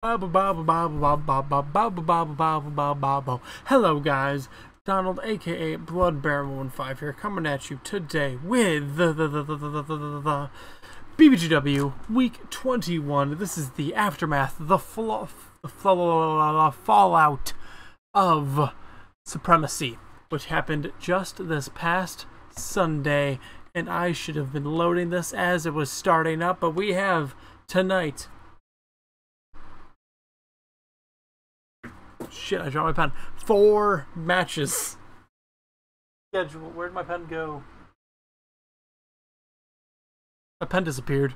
Hello guys, Donald aka Blood Baron 15 here, coming at you today with the BBGW Week 21. This is the aftermath, the fallout of Supremacy, which happened just this past Sunday, and I should have been loading this as it was starting up, but we have tonight. Shit, I dropped my pen. 4 matches. Schedule. Where'd my pen go? My pen disappeared.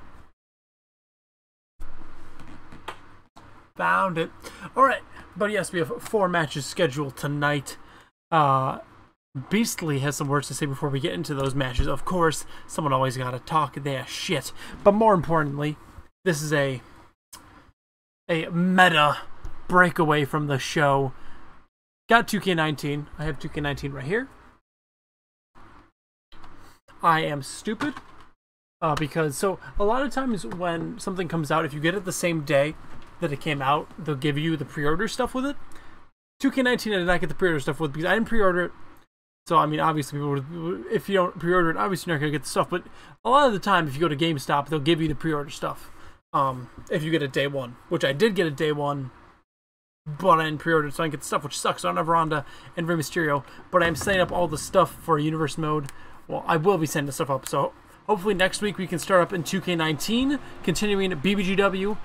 Found it. Alright, but yes, we have 4 matches scheduled tonight. Beastly has some words to say before we get into those matches. Of course, someone always gotta talk their shit. But more importantly, this is a meta breakaway from the show. Got 2K19. I have 2K19 right here. I am stupid because so a lot of times when something comes out, if you get it the same day that it came out, they'll give you the pre-order stuff with it. 2K19 I did not get the pre-order stuff with because I didn't pre-order it. So I mean, obviously, people would, if you don't pre-order it, obviously you're not gonna get the stuff. But a lot of the time, if you go to GameStop, they'll give you the pre-order stuff. If you get it day one, which I did get it day one. But I didn't pre-order it, so I didn't get the stuff, which sucks. So I don't have Ronda and Rey Mysterio, but I'm setting up all the stuff for Universe Mode. Well, I will be setting the stuff up, so hopefully next week we can start up in 2K19, continuing BBGW.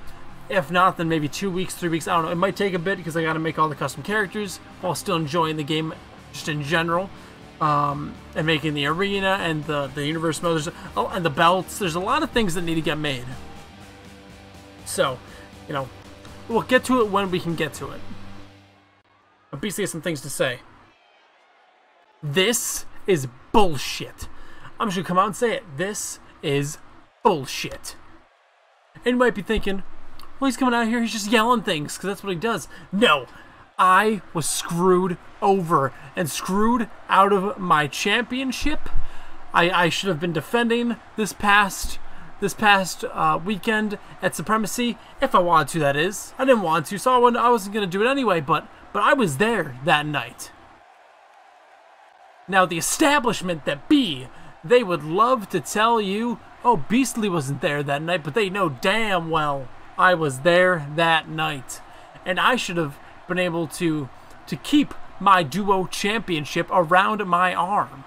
If not, then maybe 2 weeks, 3 weeks, I don't know. It might take a bit because I got to make all the custom characters while still enjoying the game just in general. And making the arena and the Universe Mode. And the belts. There's a lot of things that need to get made. So, you know, we'll get to it when we can get to it. But BC has some things to say. This is bullshit. I'm just gonna come out and say it. This is bullshit. And you might be thinking, well, he's coming out here, he's just yelling things, because that's what he does. No, I was screwed over and screwed out of my championship. I should have been defending this past weekend at Supremacy, if I wanted to, that is. I didn't want to, so I wasn't going to do it anyway, but I was there that night. Now, the establishment that be, they would love to tell you, oh, Beastly wasn't there that night, but they know damn well I was there that night. And I should have been able to keep my duo championship around my arm.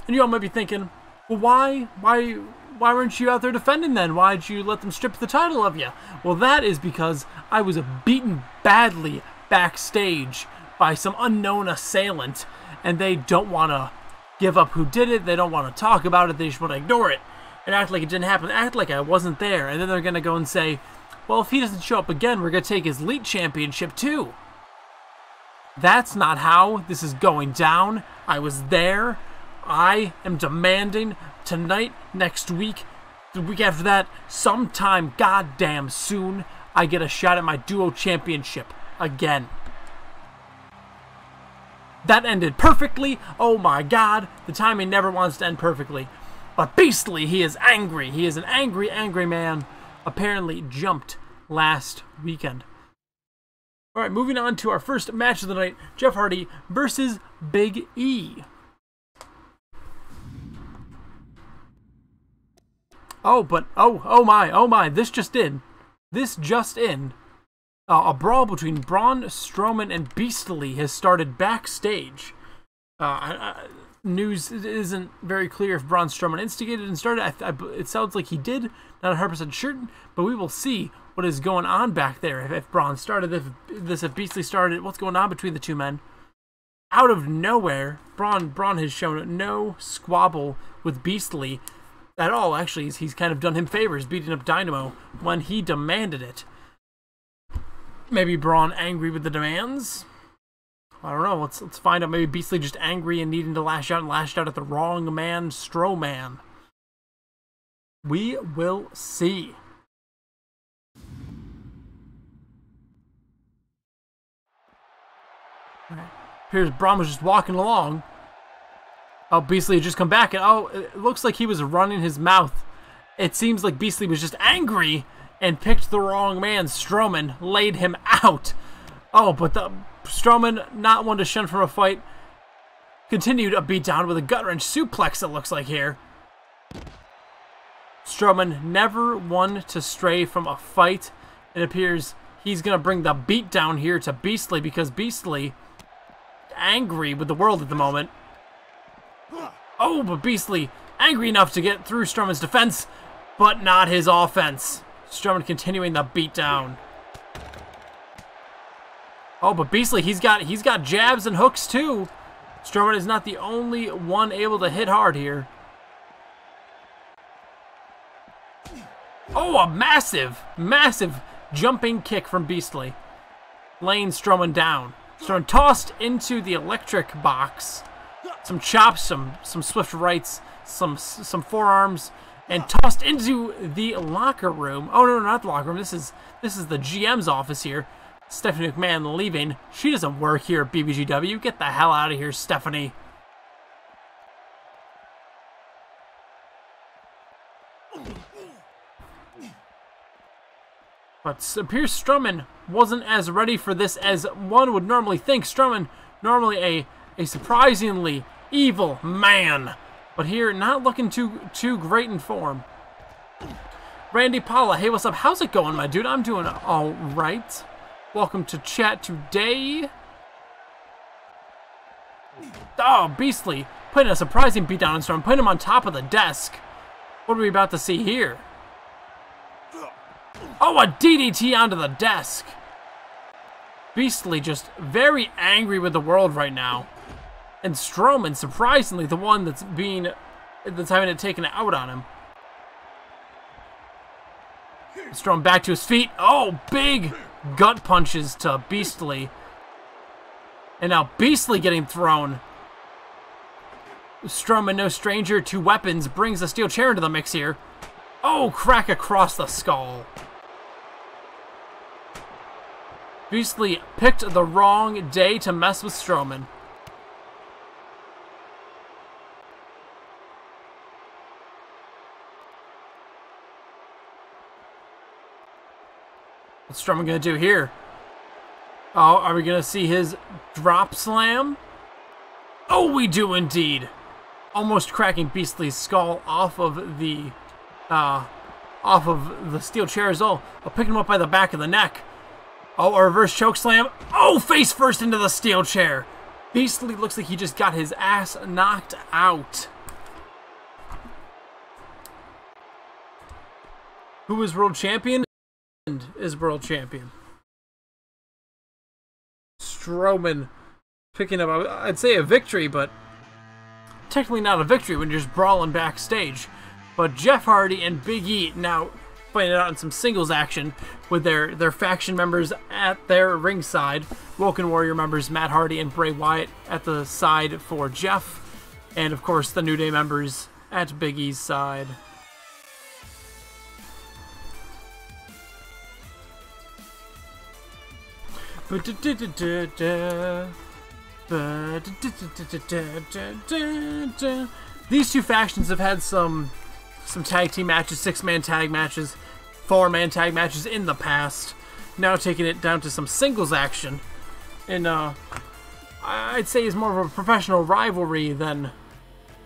And you all might be thinking, well, why weren't you out there defending then? Why'd you let them strip the title of you? Well, that is because I was beaten badly backstage by some unknown assailant, and they don't want to give up who did it. They don't want to talk about it. They just want to ignore it and act like it didn't happen, act like I wasn't there. And then they're going to go and say, well, if he doesn't show up again, we're going to take his Elite Championship too. That's not how this is going down. I was there. I am demanding tonight, next week, the week after that, sometime goddamn soon, I get a shot at my duo championship again. That ended perfectly. Oh my god, the timing never wants to end perfectly. But Beastly, he is angry. He is an angry, angry man. Apparently jumped last weekend. Alright, moving on to our first match of the night, Jeff Hardy versus Big E. Oh, but, oh my, this just in. A brawl between Braun Strowman and Beastly has started backstage. News isn't very clear if Braun Strowman instigated and started. It sounds like he did, not 100% certain, but we will see what is going on back there. If Braun started, if Beastly started, what's going on between the two men. Out of nowhere, Braun has shown no squabble with Beastly at all. Actually, he's kind of done him favors, beating up Dynamo when he demanded it. Maybe Braun angry with the demands? I don't know. Let's find out. Maybe Beastly just angry and needing to lash out and lashed out at the wrong man, Strowman. We will see. Right. Here's Braun was just walking along. Oh, Beastly had just come back, and oh, it looks like he was running his mouth It seems like Beastly was just angry and picked the wrong man. Strowman laid him out. Oh, but the Strowman, not one to shun from a fight, continued a beatdown with a gut-wrench suplex, it looks like here. Strowman never one to stray from a fight. It appears he's going to bring the beatdown here to Beastly because Beastly angry with the world at the moment. Oh, but Beastly angry enough to get through Strowman's defense, but not his offense. Strowman continuing the beatdown. Oh, but Beastly, he's got jabs and hooks too. Strowman is not the only one able to hit hard here. Oh, a massive, massive jumping kick from Beastly. Laying Strowman down. Strowman tossed into the electric box. Some chops, some swift rights, some forearms, and tossed into the locker room. Oh no, not the locker room. This is the GM's office here. Stephanie McMahon leaving. She doesn't work here at BBGW. Get the hell out of here, Stephanie. But it appears Strowman wasn't as ready for this as one would normally think. Strowman, normally a surprisingly evil man, but here not looking too great in form. Randy Paula, hey, what's up? How's it going, my dude? I'm doing all right. Welcome to chat today. Oh, Beastly putting a surprising beatdown on Strowman, putting him on top of the desk. What are we about to see here? Oh, a DDT onto the desk. Beastly just very angry with the world right now. And Strowman, surprisingly, the one that's having it taken out on him. Strowman back to his feet. Oh, big gut punches to Beastly. And now Beastly getting thrown. Strowman, no stranger to weapons, brings a steel chair into the mix here. Oh, crack across the skull. Beastly picked the wrong day to mess with Strowman. What's Strowman going to do here? Oh, are we going to see his drop slam? Oh, we do indeed. Almost cracking Beastly's skull off of the steel chair as well. I'll pick him up by the back of the neck. Oh, a reverse choke slam. Oh, face first into the steel chair. Beastly looks like he just got his ass knocked out. Who is world champion? And is world champion. Strowman picking up, I'd say a victory, but technically not a victory when you're just brawling backstage. But Jeff Hardy and Big E now fighting it out in some singles action with their faction members at their ringside. Woken Warrior members Matt Hardy and Bray Wyatt at the side for Jeff. And of course the New Day members at Big E's side. These two factions have had some tag team matches, 6-man tag matches, 4-man tag matches in the past. Now taking it down to some singles action. And I'd say is more of a professional rivalry than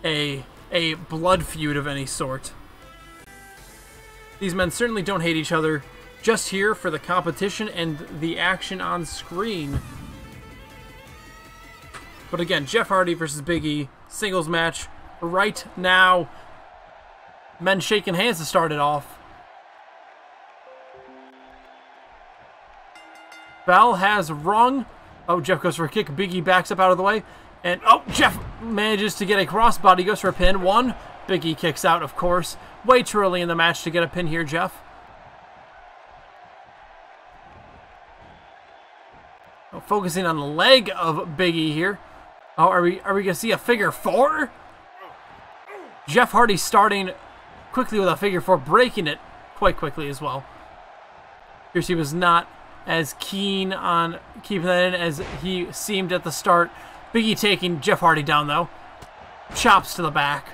a blood feud of any sort. These men certainly don't hate each other, just here for the competition and the action on screen. But again, Jeff Hardy versus Big E, singles match right now. Men shaking hands to start it off. Bell has rung. Oh, Jeff goes for a kick. Big E backs up out of the way. And, oh, Jeff manages to get a crossbody. Goes for a pin. One. Big E kicks out, of course. Way too early in the match to get a pin here, Jeff. Oh, focusing on the leg of Big E here. Oh, are we going to see a figure four? Jeff Hardy starting quickly with a figure four, breaking it quite quickly as well. Here's he was not as keen on keeping that in as he seemed at the start. Big E taking Jeff Hardy down though. Chops to the back.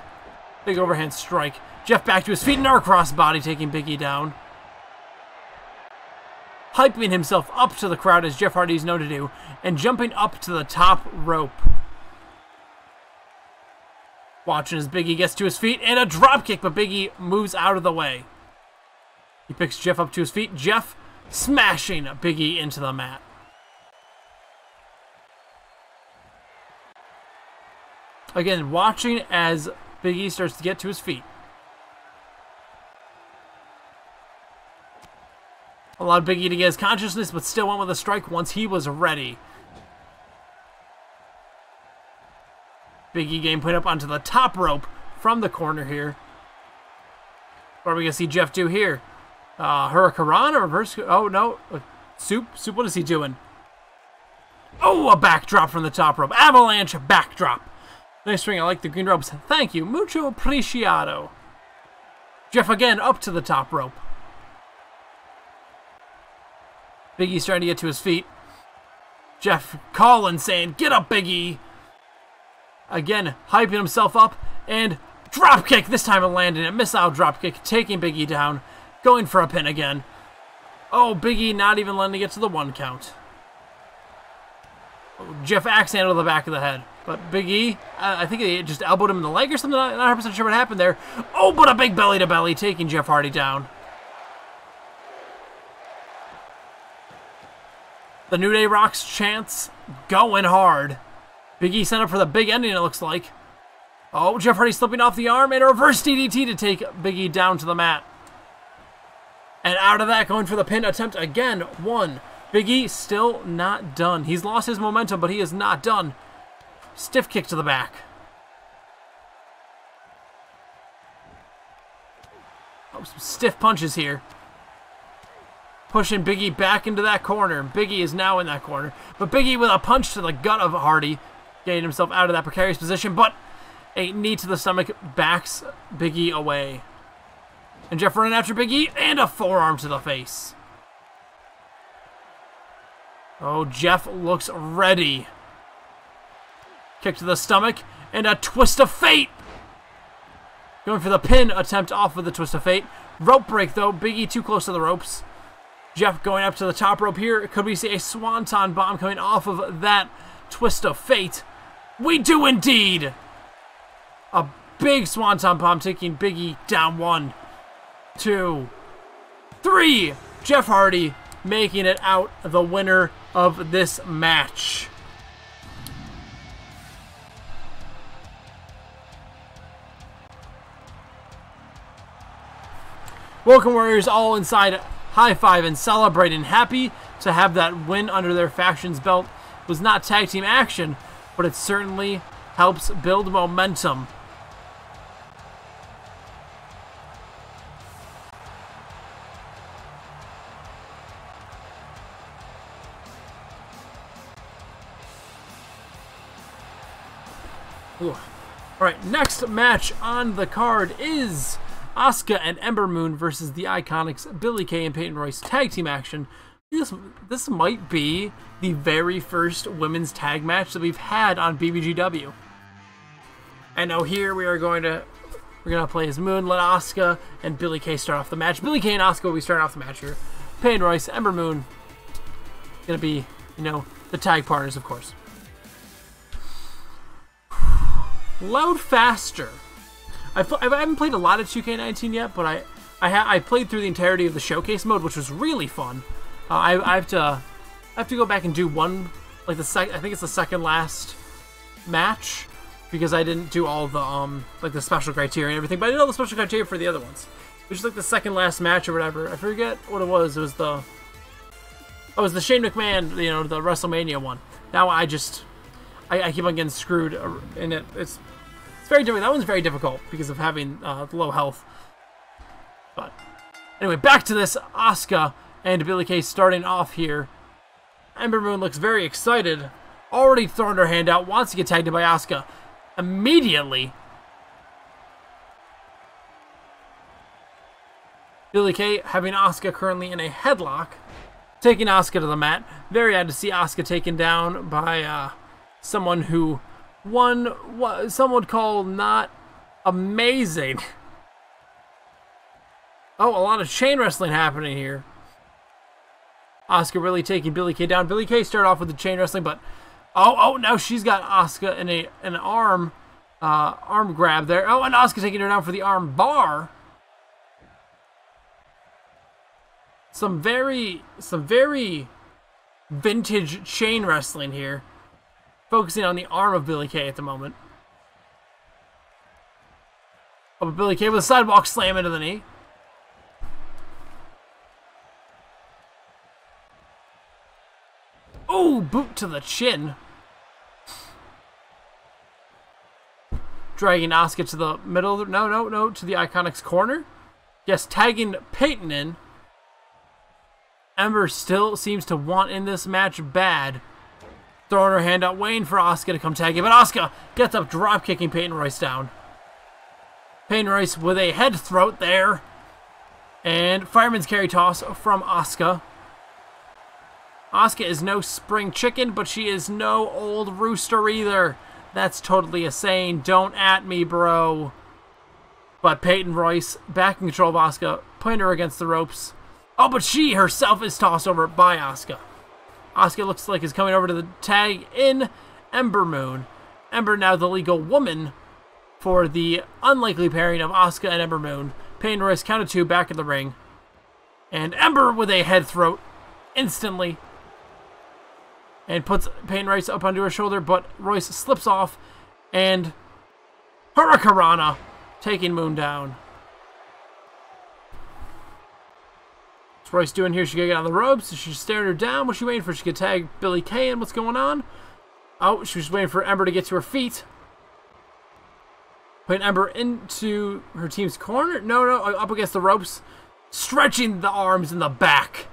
Big overhand strike. Jeff back to his feet, and our crossbody taking Big E down. Hyping himself up to the crowd as Jeff Hardy is known to do, and jumping up to the top rope. Watching as Big E gets to his feet, and a drop kick, but Big E moves out of the way. He picks Jeff up to his feet. Jeff smashing Big E into the mat. Again, watching as Big E starts to get to his feet. Allowed Big E to get his consciousness, but still went with a strike once he was ready. Big E getting put up onto the top rope from the corner here. What are we going to see Jeff do here? Hurricane or reverse? Oh, no. Soup, what is he doing? Oh, a backdrop from the top rope. Avalanche backdrop. Nice ring. I like the green ropes. Thank you. Mucho apreciado. Jeff again up to the top rope. Big E's trying to get to his feet. Jeff calling, saying, "Get up, Big E." Again, hyping himself up, and drop kick. This time it landed a missile drop kick, taking Big E down, going for a pin again. Oh, Big E not even letting it get to the 1 count. Oh, Jeff axe handle to the back of the head. But Big E, I think he just elbowed him in the leg or something. I'm not 100% sure what happened there. Oh, but a big belly to belly, taking Jeff Hardy down. The New Day Rocks chants going hard. Big E sent up for the big ending, it looks like. Oh, Jeff Hardy slipping off the arm, and a reverse DDT to take Big E down to the mat. And out of that, going for the pin attempt again. 1. Big E still not done. He's lost his momentum, but he is not done. Stiff kick to the back. Oh, some stiff punches here. Pushing Big E back into that corner. Big E is now in that corner. But Big E with a punch to the gut of Hardy, getting himself out of that precarious position. But a knee to the stomach backs Big E away. And Jeff running after Big E, and a forearm to the face. Oh, Jeff looks ready. Kick to the stomach, and a twist of fate. Going for the pin attempt off with the twist of fate. Rope break, though. Big E too close to the ropes. Jeff going up to the top rope here. Could we see a swanton bomb coming off of that twist of fate? We do indeed. A big swanton bomb taking Big E down. 1, 2, 3. Jeff Hardy making it out the winner of this match. Welcome Warriors all inside, high five and celebrating, happy to have that win under their faction's belt. It was not tag team action, but it certainly helps build momentum. Ooh. All right, next match on the card is Asuka and Ember Moon versus the Iconics, Billie Kay and Peyton Royce tag team action. This might be the very first women's tag match that we've had on BBGW. And now here we're gonna play as Moon, let Asuka and Billie Kay start off the match. Billie Kay and Asuka will be starting off the match here. Peyton Royce, Ember Moon, gonna be, the tag partners, of course. Loud faster. I haven't played a lot of 2K19 yet, but I played through the entirety of the showcase mode, which was really fun. I have to go back and do one, like I think it's the second last match, because I didn't do all the like the special criteria and everything, but I did all the special criteria for the other ones. It was like the second last match or whatever. I forget what it was. It was the Shane McMahon, the WrestleMania one. Now I keep on getting screwed in it. It's very difficult. That one's very difficult because of having low health. But anyway, back to this. Asuka and Billie Kay starting off here. Ember Moon looks very excited. Already throwing her hand out. Wants to get tagged in by Asuka. Immediately. Billie Kay having Asuka currently in a headlock. Taking Asuka to the mat. Very sad to see Asuka taken down by someone who some would call not amazing. Oh, a lot of chain wrestling happening here. Asuka really taking Billie Kay down. Billie Kay started off with the chain wrestling, but oh, now she's got Asuka in an arm grab there. Oh, and Asuka taking her down for the arm bar. Some very vintage chain wrestling here. Focusing on the arm of Billie Kay at the moment. Oh, but Billie Kay with a sidewalk slam into the knee. Oh, boot to the chin. Dragging Asuka to the middle. No, to the Iconics corner. Yes, tagging Peyton in. Ember still seems to want in this match bad. Throwing her hand out, waiting for Asuka to come tag in. But Asuka gets up, drop kicking Peyton Royce down. Peyton Royce with a head throat there. And fireman's carry toss from Asuka. Asuka is no spring chicken, but she is no old rooster either. That's totally a saying. Don't at me, bro. But Peyton Royce back in control of Asuka, putting her against the ropes. Oh, but she herself is tossed over by Asuka. Asuka looks like is coming over to the tag in Ember Moon. Ember now the legal woman for the unlikely pairing of Asuka and Ember Moon. Peyton Royce counted 2 back in the ring. And Ember with a head throat instantly. And puts Peyton Royce up onto her shoulder, but Royce slips off. And Hurricanrana taking Moon down. What's Royce doing here? She gotta get on the ropes. She's staring her down. What's she waiting for? She could tag Billie Kay in. What's going on? Oh, she was waiting for Ember to get to her feet. Putting Ember into her team's corner. No, up against the ropes. Stretching the arms in the back.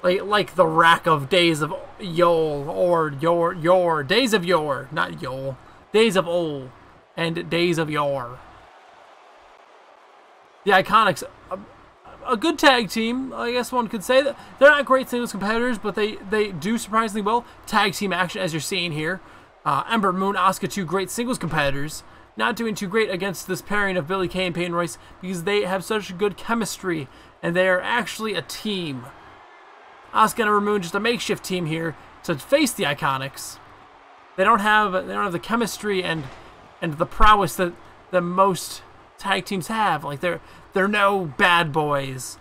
Like the rack of Days of Yore, or Yore. Days of Yore, not Yole. Days of Old and Days of Yore. The Iconics, a good tag team, I guess one could say. That they're not great singles competitors, but they do surprisingly well. Tag team action, as you're seeing here. Ember, Moon, Asuka, 2 great singles competitors. Not doing too great against this pairing of Billie Kay and Peyton Royce because they have such good chemistry and they are actually a team. Asuka and Ember Moon, just a makeshift team here to face the Iconics. They don't have the chemistry and the prowess that most tag teams have. Like they're no bad boys.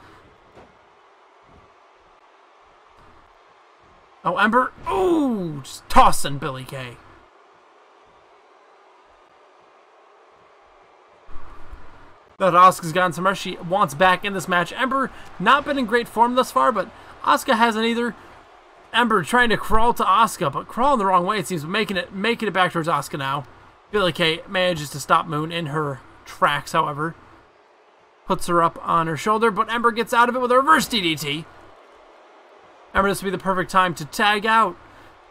Oh, Ember, ooh, just tossing Billie Kay. But Asuka's gotten some rest. She wants back in this match. Ember not been in great form thus far, but Asuka hasn't either. Ember trying to crawl to Asuka, but crawling the wrong way. It seems making it back towards Asuka now. Billie Kay manages to stop Moon in her tracks, however. Puts her up on her shoulder, but Ember gets out of it with a reverse DDT. Ember, this would be the perfect time to tag out.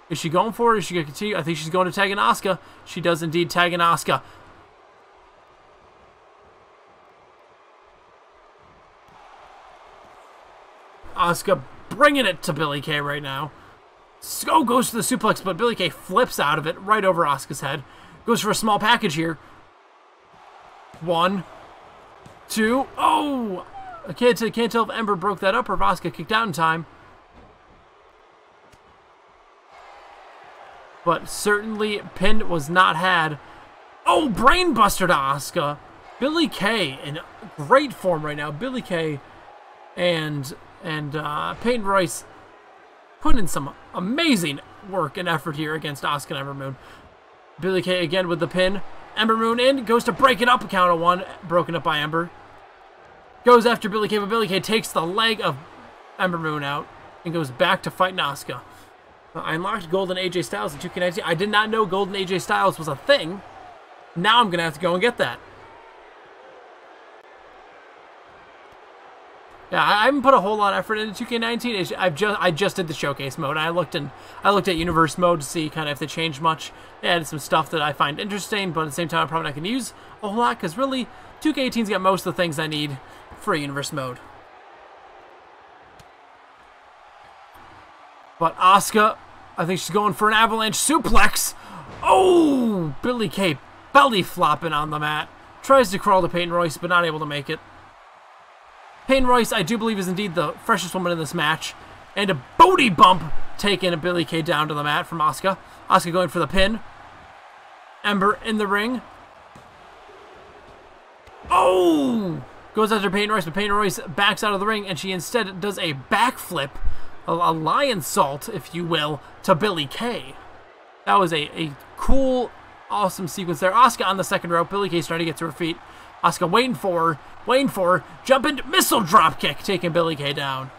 Is she going for it? Is she going to continue? I think she's going to tag in Asuka. She does indeed tag in Asuka. Asuka bringing it to Billie Kay right now. So goes to the suplex, but Billie Kay flips out of it right over Asuka's head. Goes for a small package here. 1, 2. Oh! I can't tell if Ember broke that up or if Asuka kicked out in time. But certainly pin was not had. Oh, brainbuster to Asuka. Billie Kay in great form right now. Billie Kay and Peyton Royce putting in some amazing work and effort here against Asuka and Ember Moon. Billie Kay again with the pin. Ember Moon in, goes to break it up, a count of 1, broken up by Ember. Goes after Billie Kay, but Billie Kay takes the leg of Ember Moon out and goes back to fighting Asuka. I unlocked Golden AJ Styles in 2K19. I did not know Golden AJ Styles was a thing. Now I'm going to have to go and get that. Yeah, I haven't put a whole lot of effort into 2K19. I just did the showcase mode. I looked at universe mode to see kind of if they changed much. They added some stuff that I find interesting, but at the same time I'm probably not going to use a whole lot because really 2K18's got most of the things I need for a universe mode. But Asuka, I think she's going for an avalanche suplex. Oh, Billie Kay belly flopping on the mat. Tries to crawl to Peyton Royce, but not able to make it. Peyton Royce, I do believe, is indeed the freshest woman in this match. And a booty bump taking Billie Kay down to the mat from Asuka. Asuka going for the pin. Ember in the ring. Oh! Goes after Peyton Royce, but Peyton Royce backs out of the ring, and she instead does a backflip, a lion salt, if you will, to Billie Kay. That was a cool, awesome sequence there. Asuka on the second rope. Billie Kay starting to get to her feet. Asuka waiting for her. Jumping missile dropkick, taking Billie Kay down.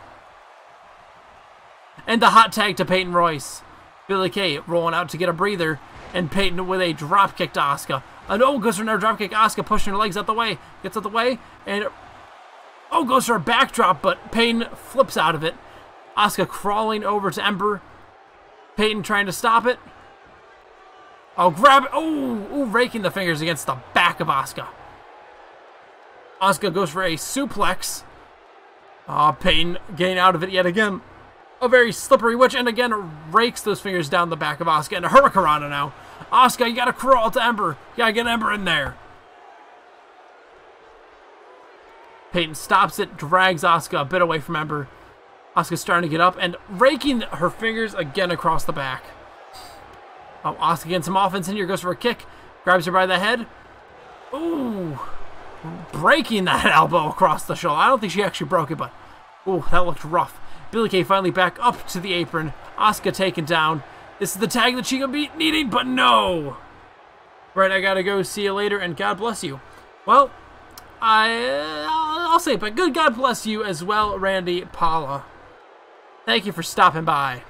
And the hot tag to Peyton Royce. Billie Kay rolling out to get a breather, and Peyton with a dropkick to Asuka. Goes for another dropkick. Asuka pushing her legs out the way. Gets out the way, and goes for a backdrop, but Peyton flips out of it. Asuka crawling over to Ember. Peyton trying to stop it. Grab it. Raking the fingers against the back of Asuka. Asuka goes for a suplex. Peyton getting out of it yet again. A very slippery witch, and again rakes those fingers down the back of Asuka. And a hurricanrana now. Asuka, you gotta crawl to Ember. You gotta get Ember in there. Peyton stops it, drags Asuka a bit away from Ember. Asuka's starting to get up and raking her fingers again across the back. Asuka getting some offense in here, goes for a kick. Grabs her by the head. Ooh. Breaking that elbow across the shoulder. I don't think she actually broke it, but that looked rough. Billie Kay finally back up to the apron. Asuka taken down. This is the tag that she gonna be needing, but no. Right, I gotta go. See you later, and God bless you. Well, I'll say it, but good God bless you as well, Randy Paula. Thank you for stopping by.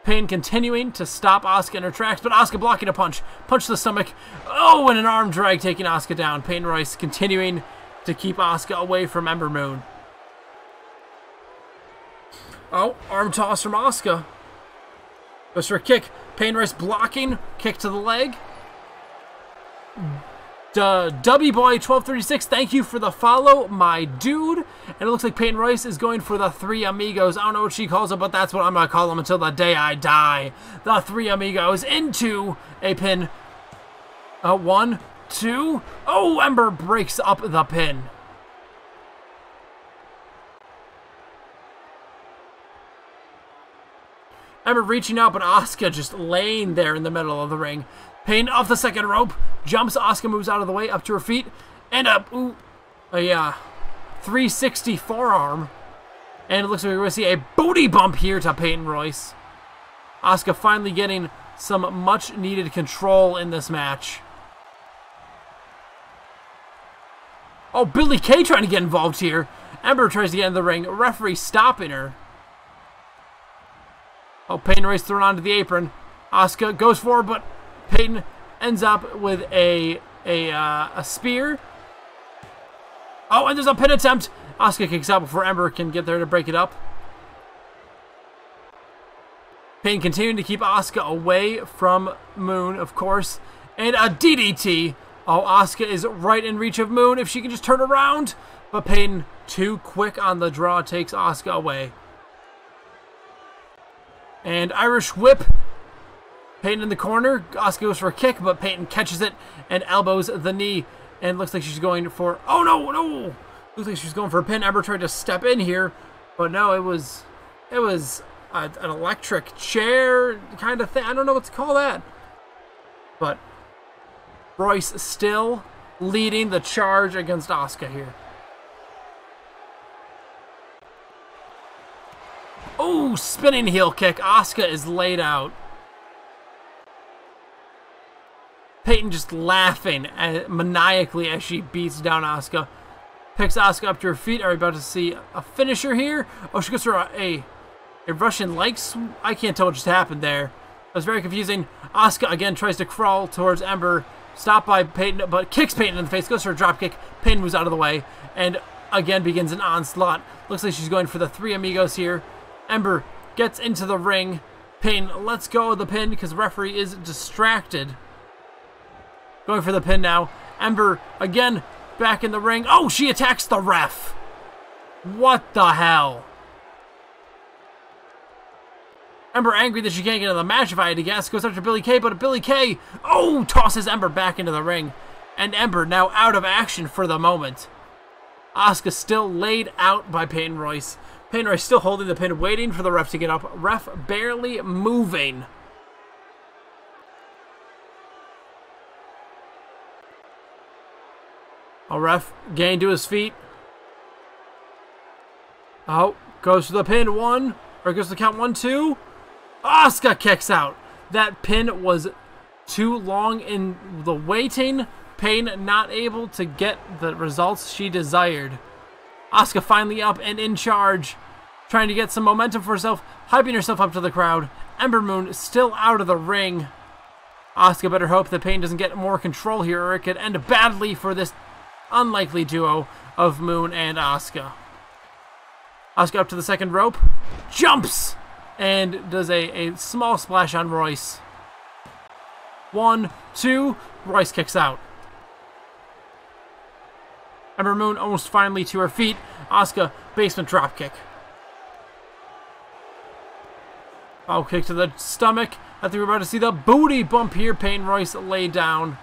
Payne continuing to stop Asuka in her tracks, but Asuka blocking a punch. Punch to the stomach. And an arm drag taking Asuka down. Peyton Royce continuing to keep Asuka away from Ember Moon. Arm toss from Asuka. Goes for a kick. Peyton Royce blocking. Kick to the leg. W-Boy1236, thank you for the follow, my dude. And it looks like Peyton Royce is going for the Three Amigos. I don't know what she calls them, but that's what I'm going to call them until the day I die. The Three Amigos into a pin. 1, 2. Ember breaks up the pin. Ember reaching out, but Asuka just laying there in the middle of the ring. Payne off the second rope, jumps. Asuka moves out of the way, up to her feet, and a 360 forearm. And it looks like we're going to see a booty bump here to Peyton Royce. Asuka finally getting some much-needed control in this match. Billie Kay trying to get involved here. Ember tries to get in the ring. Referee stopping her. Peyton Royce thrown onto the apron. Asuka goes forward, but Peyton ends up with a spear. And there's a pin attempt. Asuka kicks out before Ember can get there to break it up. Peyton continuing to keep Asuka away from Moon, of course. And a DDT. Asuka is right in reach of Moon if she can just turn around. But Peyton, too quick on the draw, takes Asuka away. And Irish whip. Peyton in the corner. Asuka goes for a kick, but Peyton catches it and elbows the knee. And looks like she's going for... no! Looks like she's going for a pin. Ember tried to step in here, but no, it was an electric chair kind of thing. I don't know what to call that. But Royce still leading the charge against Asuka here. Spinning heel kick. Asuka is laid out. Peyton just laughing maniacally as she beats down Asuka. Picks Asuka up to her feet. Are we about to see a finisher here? She goes for a Russian leg sweep. I can't tell what just happened there. It was very confusing. Asuka again tries to crawl towards Ember. Stopped by Peyton, but kicks Peyton in the face. Goes for a drop kick. Peyton moves out of the way. And again begins an onslaught. Looks like she's going for the Three Amigos here. Ember gets into the ring. Peyton lets go of the pin because the referee is distracted. Going for the pin now. Ember again back in the ring. She attacks the ref. What the hell? Ember angry that she can't get into the match, if I had to guess. Goes after Billie Kay, but Billie Kay, tosses Ember back into the ring. And Ember now out of action for the moment. Asuka still laid out by Peyton Royce. Peyton Royce still holding the pin, waiting for the ref to get up. Ref barely moving. A ref getting to his feet. Oh, goes to the pin. One, or goes to the count 1, 2. Asuka kicks out. That pin was too long in the waiting. Peyton not able to get the results she desired. Asuka finally up and in charge, trying to get some momentum for herself, hyping herself up to the crowd. Ember Moon still out of the ring. Asuka better hope that Peyton doesn't get more control here, or it could end badly for this unlikely duo of Moon and Asuka. Asuka up to the second rope, jumps, and does a small splash on Royce. 1, 2, Royce kicks out. Ember Moon almost finally to her feet. Asuka, basement dropkick. Oh, kick to the stomach. I think we're about to see the booty bump here. Peyton Royce laid down.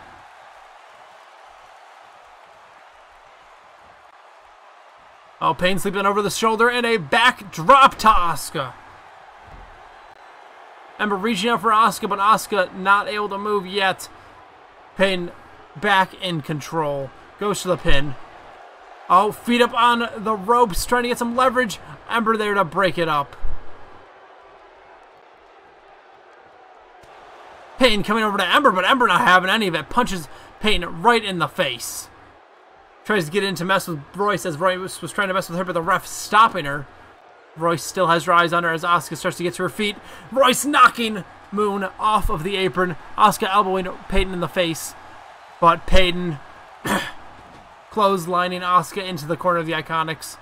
Oh, Peyton sleeping over the shoulder and a back drop to Asuka. Ember reaching out for Asuka, but Asuka not able to move yet. Peyton back in control. Goes to the pin. Oh, feet up on the ropes, trying to get some leverage. Ember there to break it up. Peyton coming over to Ember, but Ember not having any of it. Punches Peyton right in the face. Tries to get in to mess with Royce as Royce was trying to mess with her, but the ref stopping her. Royce still has her eyes on her as Asuka starts to get to her feet. Royce knocking Moon off of the apron. Asuka elbowing Peyton in the face. But Peyton clotheslining Asuka into the corner of the Iconics.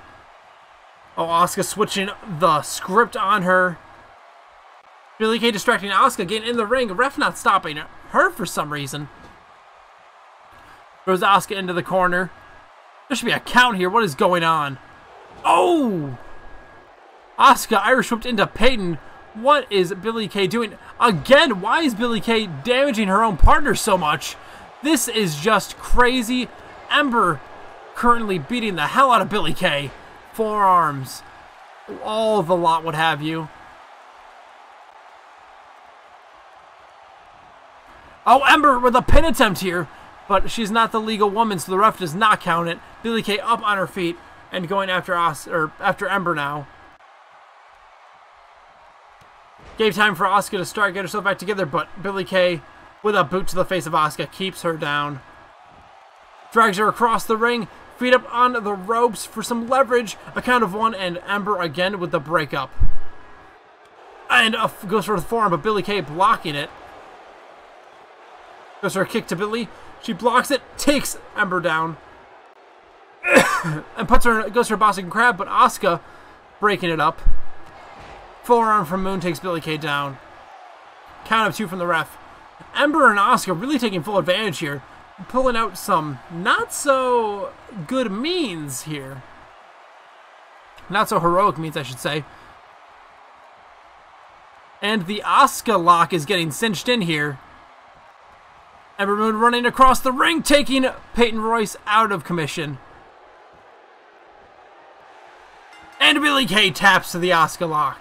Oh, Asuka switching the script on her. Billie Kay distracting Asuka, getting in the ring. Ref not stopping her for some reason. Throws Asuka into the corner. There should be a count here. What is going on? Oh! Asuka Irish whipped into Peyton. What is Billie Kay doing? Again, why is Billie Kay damaging her own partner so much? This is just crazy. Ember currently beating the hell out of Billie Kay. Forearms. All the lot, what have you. Oh, Ember with a pin attempt here. But she's not the legal woman, so the ref does not count it. Billie Kay up on her feet and going after after Ember now. Gave time for Asuka to start, get herself back together, but Billie Kay, with a boot to the face of Asuka, keeps her down. Drags her across the ring, feet up on the ropes for some leverage. A count of 1, and Ember again with the breakup. And goes for the forearm, but Billie Kay blocking it. Goes for a kick to Billie. She blocks it, takes Ember down, and goes for a Boston Crab, but Asuka breaking it up. Forearm from Moon takes Billie Kay down. Count of 2 from the ref. Ember and Asuka really taking full advantage here, pulling out some not so good means here. Not so heroic means, I should say. And the Asuka lock is getting cinched in here. Ember Moon running across the ring, taking Peyton Royce out of commission. And Billie Kay taps to the Asuka lock.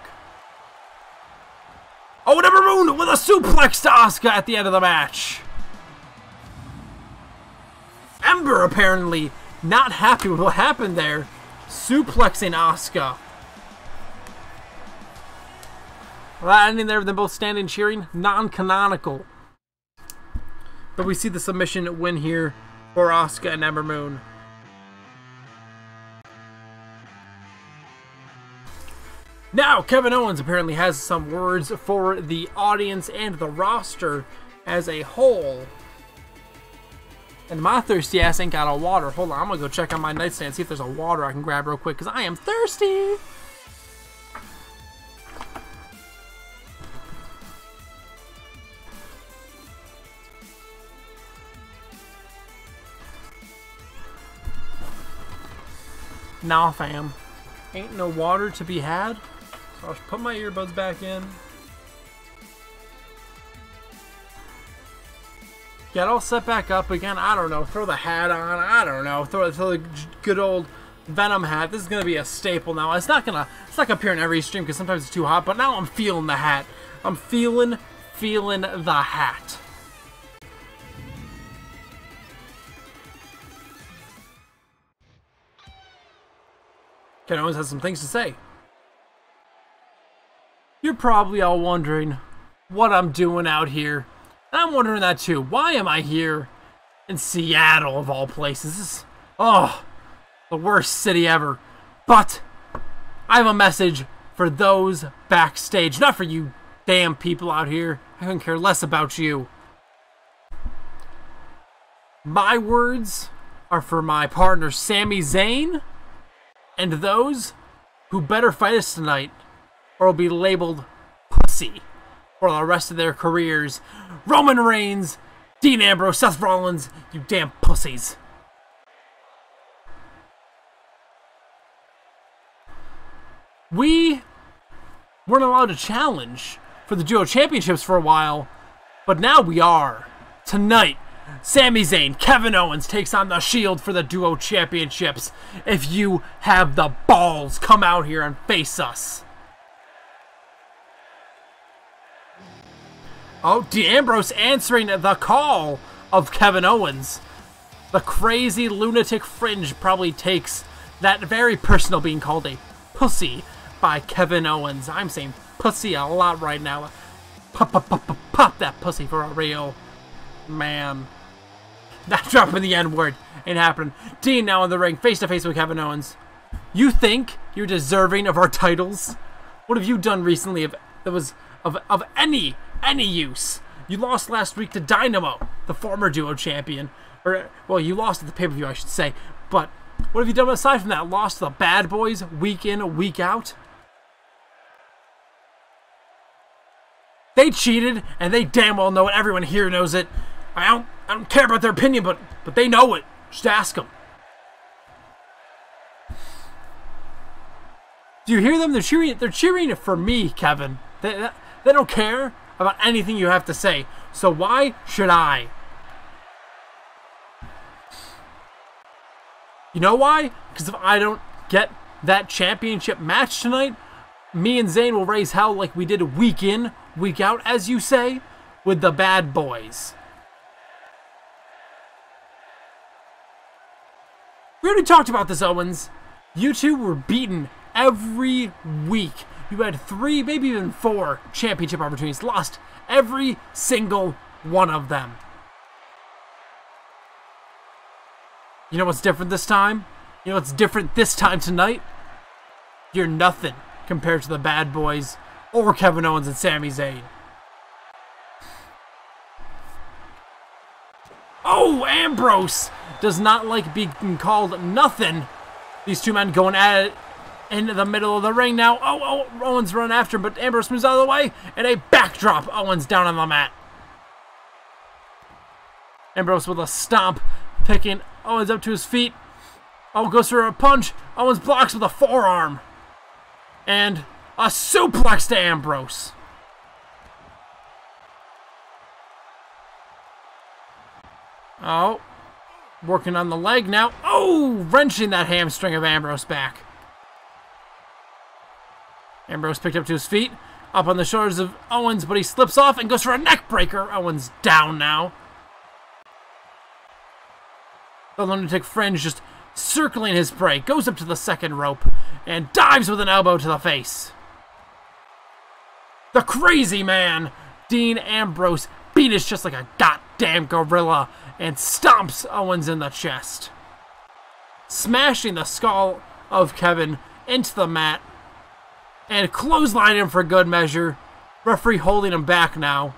Oh, and Ember Moon with a suplex to Asuka at the end of the match. Ember apparently not happy with what happened there. Suplexing Asuka. Well, that ending there with them both standing cheering, non-canonical. But we see the submission win here for Asuka and Ember Moon. Now, Kevin Owens apparently has some words for the audience and the roster as a whole. And my thirsty ass ain't got a water. Hold on, I'm gonna go check on my nightstand, see if there's a water I can grab real quick, because I am thirsty! Nah, fam. Ain't no water to be had. So I'll put my earbuds back in. Get all set back up again. I don't know. Throw the hat on. I don't know. Throw the good old Venom hat. This is gonna be a staple now. It's not gonna appear in every stream because sometimes it's too hot. But now I'm feeling the hat. I'm feeling the hat. Kevin Owens has some things to say. You're probably all wondering what I'm doing out here. And I'm wondering that too. Why am I here in Seattle of all places? This is, the worst city ever. But I have a message for those backstage. Not for you damn people out here. I couldn't care less about you. My words are for my partner Sami Zayn and those who better fight us tonight or will be labeled pussy for the rest of their careers. Roman Reigns, Dean Ambrose, Seth Rollins, you damn pussies. We weren't allowed to challenge for the Duo Championships for a while, but now we are. Tonight, Sami Zayn, Kevin Owens takes on the Shield for the Duo Championships. If you have the balls, come out here and face us. Oh, Dean Ambrose answering the call of Kevin Owens. The crazy lunatic fringe probably takes that very personal being called a pussy by Kevin Owens. I'm saying pussy a lot right now. Pop that pussy for a real man. Not dropping the N-word. Ain't happening. Dean now in the ring, face to face with Kevin Owens. You think you're deserving of our titles? What have you done recently that was of any use? You lost last week to Dynamo, the former Duo champion. Or, well, you lost at the pay-per-view, I should say. But what have you done aside from that? Lost to the Bad Boys week in, week out? They cheated, and they damn well know it. Everyone here knows it. I don't care about their opinion, but they know it. Just ask them. Do you hear them? They're cheering for me, Kevin. They don't care about anything you have to say. So why should I? You know why? Because if I don't get that championship match tonight, me and Zayn will raise hell like we did week in, week out, as you say, with the Bad Boys. We already talked about this, Owens. You two were beaten every week. You had 3, maybe even 4 championship opportunities. Lost every single one of them. You know what's different this time? You know what's different this time tonight? You're nothing compared to the Bad Boys or Kevin Owens and Sami Zayn. Oh, Ambrose does not like being called nothing. These two men going at it in the middle of the ring now. Oh, Owens running after him, but Ambrose moves out of the way, and a backdrop. Owens down on the mat. Ambrose with a stomp, picking Owens up to his feet. Oh, goes for a punch. Owens blocks with a forearm. And a suplex to Ambrose. Oh, working on the leg now. Oh, wrenching that hamstring of Ambrose back. Ambrose picked up to his feet, up on the shoulders of Owens, but he slips off and goes for a neck breaker. Owens down now. The lunatic fringe just circling his prey, goes up to the second rope and dives with an elbow to the face. The crazy man, Dean Ambrose, beat his chest like a goddamn gorilla and stomps Owens in the chest, smashing the skull of Kevin into the mat and clotheslining him for good measure. Referee holding him back now.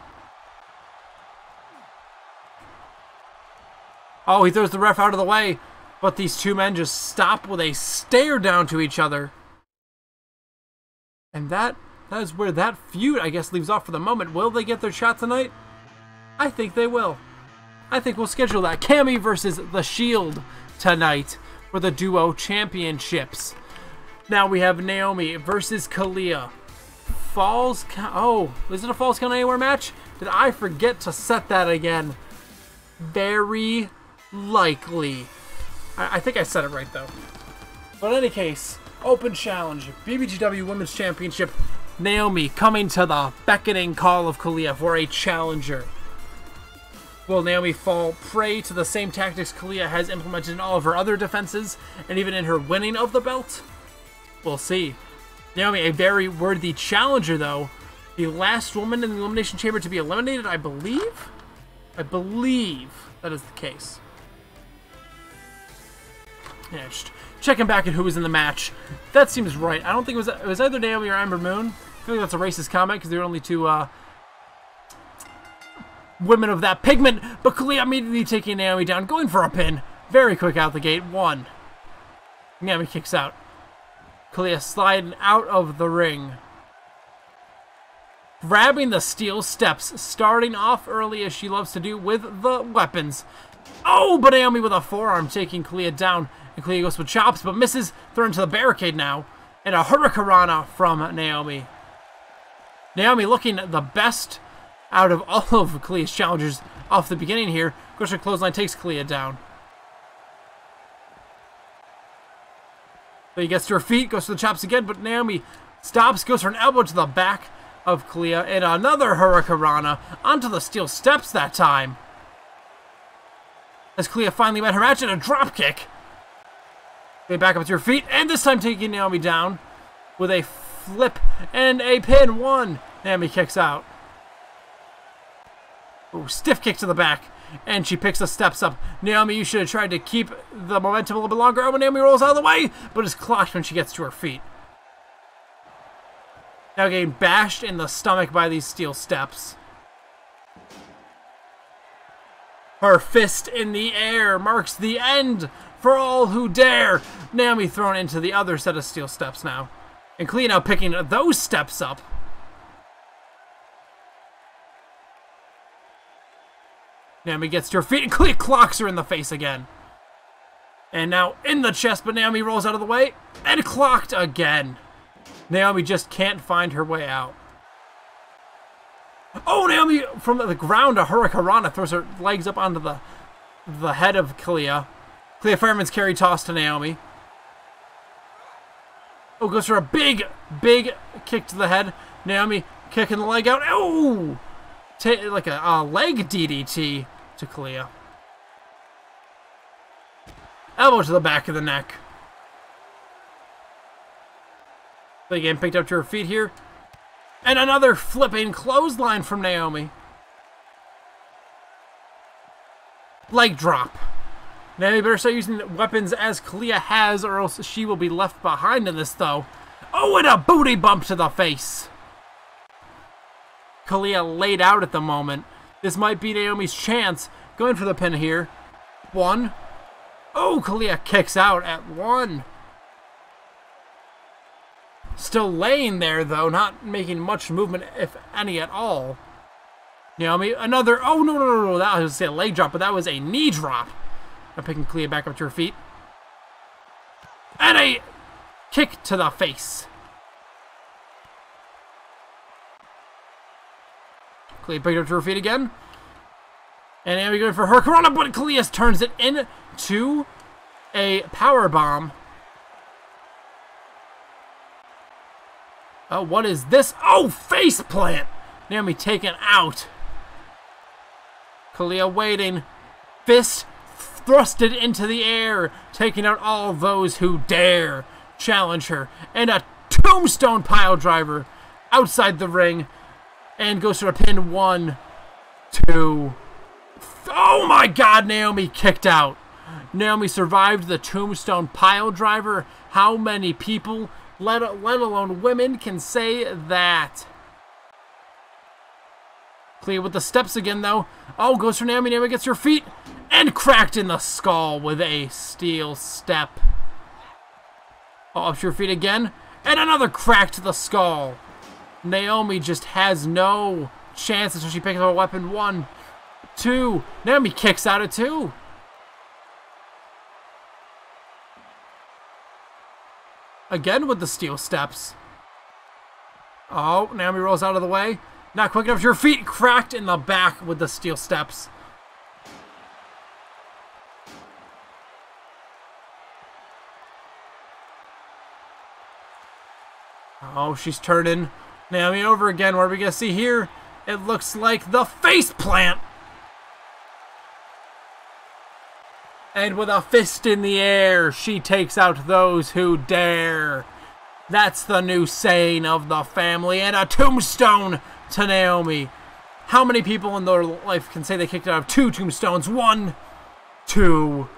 Oh, he throws the ref out of the way, but these two men just stop with a stare down to each other. And that is where that feud, I guess, leaves off for the moment. Will they get their shot tonight? I think they will. I think we'll schedule that. Cammy versus The Shield tonight for the Duo Championships. Now we have Naomi versus Kalia. Falls Count... Oh, is it a Falls Count Anywhere match? Did I forget to set that again? Very likely. I think I said it right, though. But in any case, open challenge, BBGW Women's Championship. Naomi coming to the beckoning call of Kalia for a challenger. Will Naomi fall prey to the same tactics Kalia has implemented in all of her other defenses, and even in her winning of the belt? We'll see. Naomi, a very worthy challenger, though. The last woman in the Elimination Chamber to be eliminated, I believe? I believe that is the case. Yeah, just checking back at who was in the match. That seems right. I don't think it was either Naomi or Ember Moon. I feel like that's a racist comment because they're only two women of that pigment. But Kalia immediately taking Naomi down, going for a pin. Very quick out the gate. 1. Naomi kicks out. Kalia sliding out of the ring. Grabbing the steel steps, starting off early as she loves to do with the weapons. Oh, but Naomi with a forearm taking Kalia down. And Kalia goes with chops, but misses. Thrown into the barricade now. And a hurricanrana from Naomi. Naomi looking the best out of all of Kalia's challengers off the beginning here. Goes for clothesline, takes Kalia down. But he gets to her feet, goes for the chops again, but Naomi stops, goes for an elbow to the back of Kalia, and another hurricanrana onto the steel steps that time. As Kalia finally met her match in a drop kick. Get back up to her feet, and this time taking Naomi down with a flip and a pin. 1. Naomi kicks out. Ooh, stiff kick to the back, and she picks the steps up. Naomi, you should have tried to keep the momentum a little bit longer. Oh, Naomi rolls out of the way, but is clocked when she gets to her feet. Now getting bashed in the stomach by these steel steps. Her fist in the air marks the end for all who dare. Naomi thrown into the other set of steel steps now. And Kalia now picking those steps up. Naomi gets to her feet and Kalia clocks her in the face again. And now in the chest, but Naomi rolls out of the way and clocked again. Naomi just can't find her way out. Oh, Naomi from the ground, a hurricanrana throws her legs up onto the head of Kalia. Kalia fireman's carry toss to Naomi. Oh, goes for a big kick to the head. Naomi kicking the leg out. Oh! Like a leg DDT to Kalia. Elbow to the back of the neck. But again, picked up to her feet here. And another flipping clothesline from Naomi. Leg drop. Naomi better start using weapons as Kalia has, or else she will be left behind in this, though. Oh, and a booty bump to the face. Kalia laid out at the moment. This might be Naomi's chance. Going for the pin here. 1. Oh, Kalia kicks out at 1. Still laying there, though, not making much movement, if any at all. Naomi, another... Oh, no. That was a leg drop, but that was a knee drop. I'm picking Kalia back up to her feet. And a kick to the face. Kalia picked up to her feet again. And Naomi going for her Corona, but Kalia turns it into a power bomb. Oh, what is this? Oh, face plant! Naomi taken out. Kalia waiting. Fist thrusted into the air, taking out all those who dare challenge her. And a tombstone pile driver outside the ring. And goes for a pin. 1, 2. Oh my God, Naomi kicked out. Naomi survived the tombstone pile driver. How many people, let alone women, can say that? Kalia with the steps again, though. Oh, goes for Naomi. Naomi gets her feet and cracked in the skull with a steel step. Oh, up to her feet again. And another crack to the skull. Naomi just has no chance until she picks up a weapon. 1, 2. Naomi kicks out at 2. Again with the steel steps. Oh, Naomi rolls out of the way. Not quick enough to her feet. Cracked in the back with the steel steps. Oh, she's turning Naomi over again. What are we going to see here? It looks like the face plant. And with a fist in the air, she takes out those who dare. That's the new saying of the family. And a tombstone to Naomi. How many people in their life can say they kicked out of 2 tombstones? 1, 2,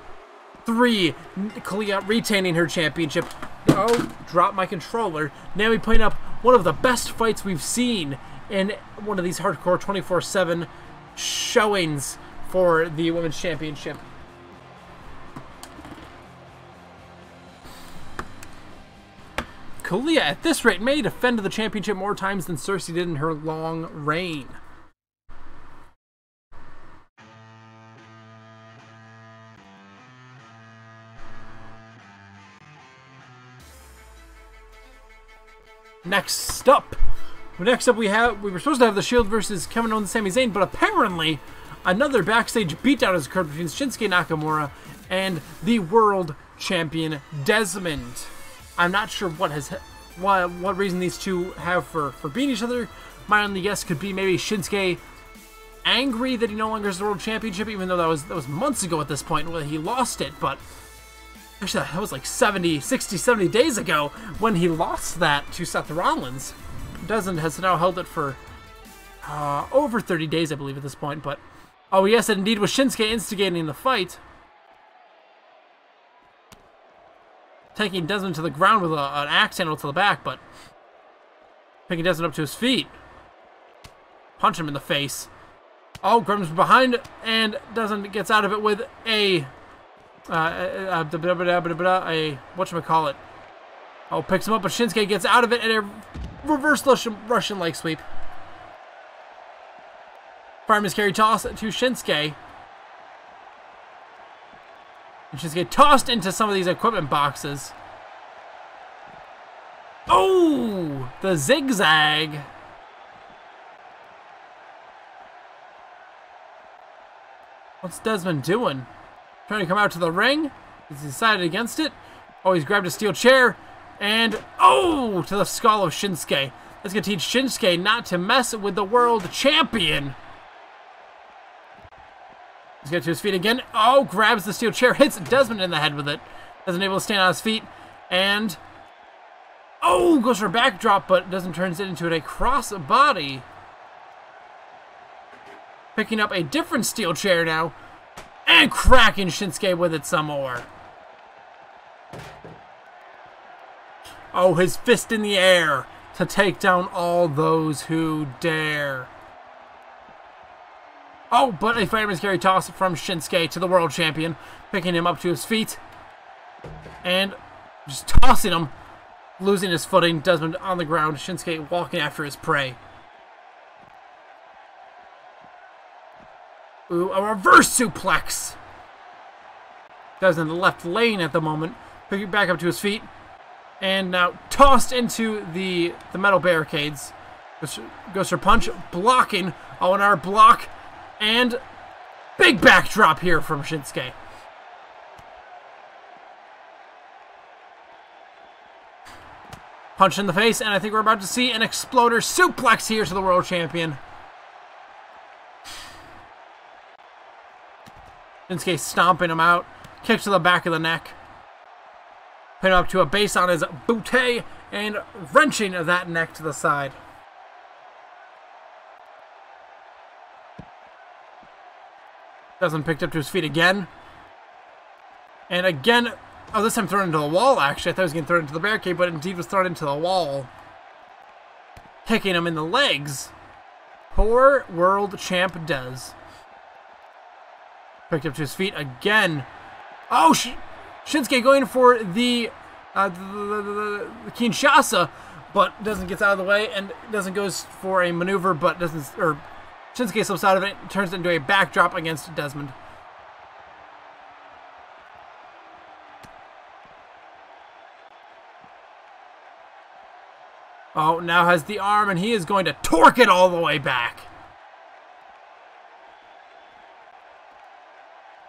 3. Kalia retaining her championship. Oh, drop my controller. Naomi putting up one of the best fights we've seen in one of these hardcore 24/7 showings for the Women's Championship. Kalia, at this rate, may defend the championship more times than Cersei did in her long reign. Next up we were supposed to have the Shield versus Kevin Owens and Sami Zayn, but apparently another backstage beatdown has occurred between Shinsuke Nakamura and the world champion Desmond. I'm not sure what reason these two have for beating each other. My only guess could be maybe Shinsuke angry that he no longer has the world championship, even though that was months ago at this point when he lost it. But actually, that was like 70 days ago when he lost that to Seth Rollins. Desmond has now held it for over 30 days, I believe, at this point. But oh yes, it indeed was Shinsuke instigating the fight, taking Desmond to the ground with an axe handle to the back, but picking Desmond up to his feet. Punch him in the face. Oh, Grimm's behind, and Desmond gets out of it with a whatchamacallit. Oh, picks him up, but Shinsuke gets out of it, and a reverse Russian leg sweep. Fireman's carry toss to Shinsuke. And Shinsuke tossed into some of these equipment boxes. Oh, the zigzag. What's Desmond doing? Trying to come out to the ring? He's decided against it. Oh, he's grabbed a steel chair. And, oh, to the skull of Shinsuke. That's going to teach Shinsuke not to mess with the world champion. He's getting to his feet again. Oh, grabs the steel chair. Hits Desmond in the head with it. Doesn't able to stand on his feet. And, oh, goes for a backdrop, but doesn't turn it into a cross body. Picking up a different steel chair now. And cracking Shinsuke with it some more. Oh, his fist in the air to take down all those who dare. Oh, but a fireman's carry toss from Shinsuke to the world champion, picking him up to his feet. And just tossing him, losing his footing. Desmond on the ground, Shinsuke walking after his prey. Ooh, a reverse suplex. Desmond in the left lane at the moment, picking back up to his feet. And now tossed into the metal barricades. Goes for punch, blocking. Oh, and our block. And big backdrop here from Shinsuke. Punch in the face, and I think we're about to see an exploder suplex here to the world champion. Shinsuke stomping him out. Kick to the back of the neck. Put him up to a base on his bootay and wrenching that neck to the side. Desmond picked up to his feet again. And again, oh, this time thrown into the wall, actually. I thought he was getting thrown into the barricade, but indeed was thrown into the wall. Kicking him in the legs. Poor world champ Des. Picked up to his feet again. Oh, Shinsuke going for the Kinshasa, but doesn't get out of the way and doesn't goes for a maneuver, but doesn't, or Shinsuke slips out of it, turns it into a backdrop against Desmond. Oh, now has the arm, and he is going to torque it all the way back.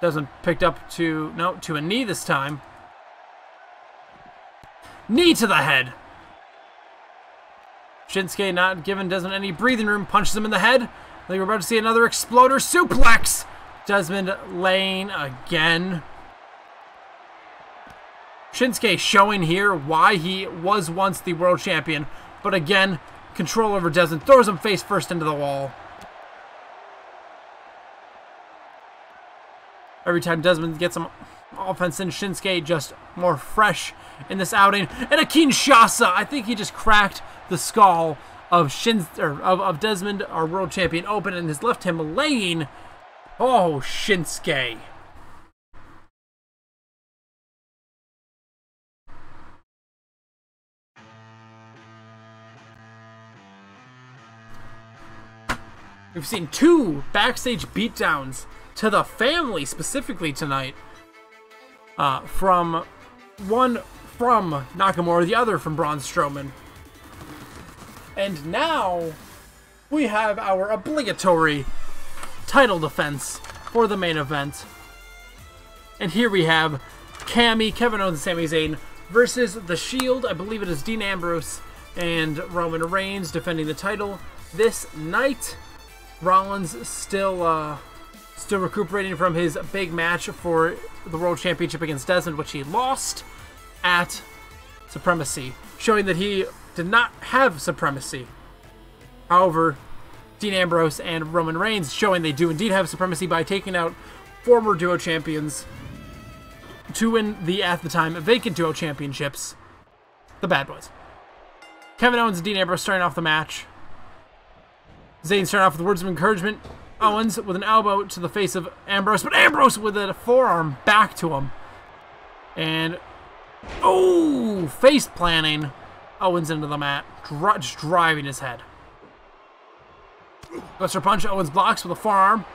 Desmond picked up to, no, to a knee this time. Knee to the head. Shinsuke not giving Desmond any breathing room, punches him in the head. I think we're about to see another exploder suplex. Desmond laying again. Shinsuke showing here why he was once the world champion, but again, control over Desmond, throws him face first into the wall. Every time Desmond gets some offense in, Shinsuke just more fresh in this outing. And a Kinshasa! I think he just cracked the skull of of Desmond, our world champion, open, and has left him laying. Oh, Shinsuke. We've seen 2 backstage beatdowns to the family specifically tonight. One from Nakamura, the other from Braun Strowman. And now we have our obligatory title defense for the main event. And here we have Cammy, Kevin Owens, and Sami Zayn versus The Shield. I believe it is Dean Ambrose and Roman Reigns defending the title this night. Rollins still recuperating from his big match for the World Championship against Desmond, which he lost at Supremacy, showing that he did not have Supremacy. However, Dean Ambrose and Roman Reigns showing they do indeed have Supremacy by taking out former duo champions to win the, at the time, vacant duo championships, the Bad Boys. Kevin Owens and Dean Ambrose starting off the match. Zayn starting off with words of encouragement. Owens with an elbow to the face of Ambrose, but Ambrose with a forearm back to him. And, oh, face planting Owens into the mat, just driving his head. Goes for a punch, Owens blocks with a forearm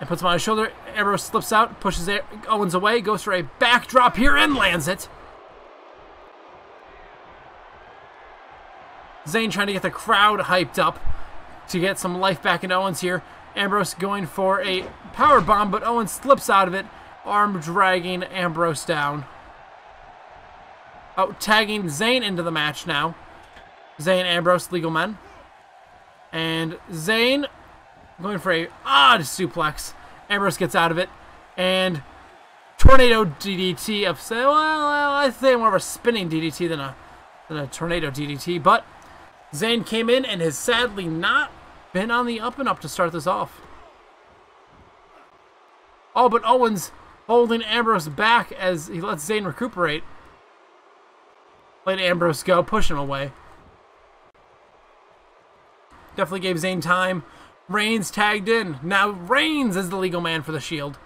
and puts him on his shoulder. Ambrose slips out, pushes Owens away, goes for a backdrop here and lands it. Zayn trying to get the crowd hyped up to get some life back in Owens here. Ambrose going for a power bomb, but Owens slips out of it, arm dragging Ambrose down. Out tagging Zayn into the match now. Zayn, Ambrose, legal men. And Zayn going for a odd suplex. Ambrose gets out of it. And tornado DDT of, well, I think more of a spinning DDT than a tornado DDT, but Zayn came in and has sadly not been on the up and up to start this off. Oh, but Owens holding Ambrose back as he lets Zayn recuperate. Let Ambrose go, push him away. Definitely gave Zayn time. Reigns tagged in. Now Reigns is the legal man for the Shield.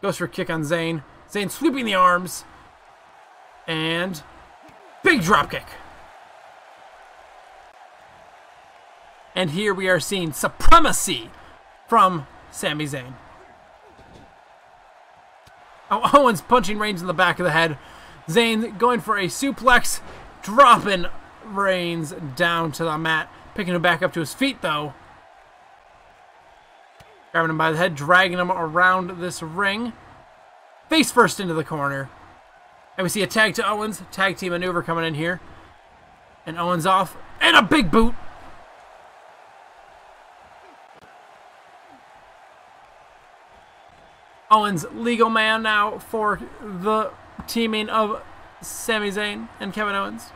Goes for a kick on Zayn. Zayn sweeping the arms. And big dropkick. And here we are seeing Supremacy from Sami Zayn. Oh, Owens punching Reigns in the back of the head. Zayn going for a suplex, dropping Reigns down to the mat. Picking him back up to his feet, though. Grabbing him by the head, dragging him around this ring. Face first into the corner. And we see a tag to Owens. Tag team maneuver coming in here. And Owens off. And a big boot. Owens, legal man now for the teaming of Sami Zayn and Kevin Owens.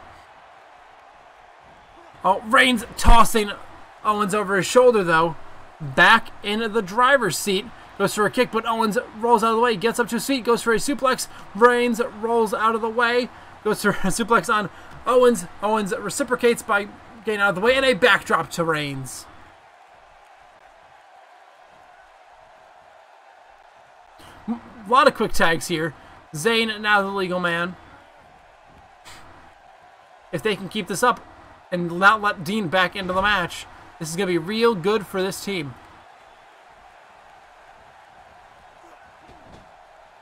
Oh, Reigns tossing Owens over his shoulder, though. Back into the driver's seat. Goes for a kick, but Owens rolls out of the way. Gets up to his feet, goes for a suplex. Reigns rolls out of the way. Goes for a suplex on Owens. Owens reciprocates by getting out of the way, and a backdrop to Reigns. A lot of quick tags here. Zayn now the legal man. If they can keep this up and not let Dean back into the match, this is going to be real good for this team.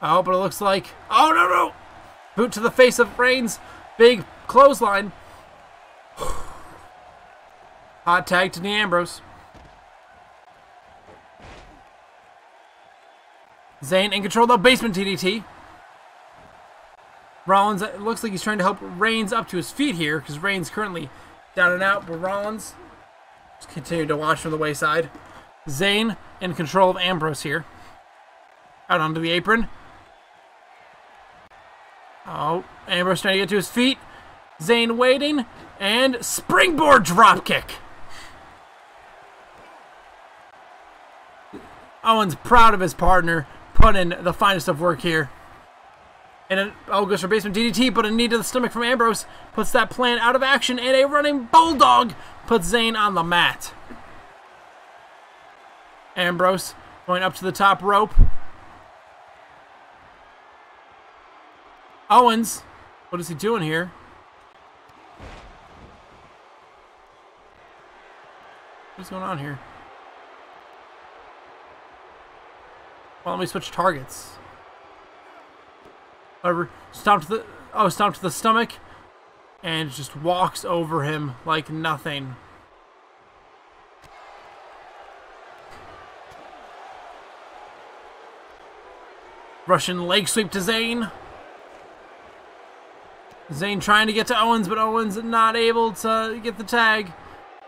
Oh, but it looks like... Oh, no! Boot to the face of Reigns. Big clothesline. Hot tag to Dean Ambrose. Zayn in control of the basement DDT. Rollins, it looks like he's trying to help Reigns up to his feet here, because Reigns currently Down and out, but Rollins just continued to watch from the wayside. Zayn in control of Ambrose here. Out onto the apron. Oh, Ambrose trying to get to his feet. Zayn waiting, and springboard dropkick. Owens proud of his partner, put in the finest of work here. And goes for basement DDT, but a knee to the stomach from Ambrose puts that plan out of action, and a running bulldog puts Zayn on the mat. Ambrose going up to the top rope. Owens, what is he doing here? What's going on here? Well, let me switch targets. Whatever. Stomp to the stomach, and just walks over him like nothing. Russian leg sweep to Zayn. Zayn trying to get to Owens, but Owens not able to get the tag.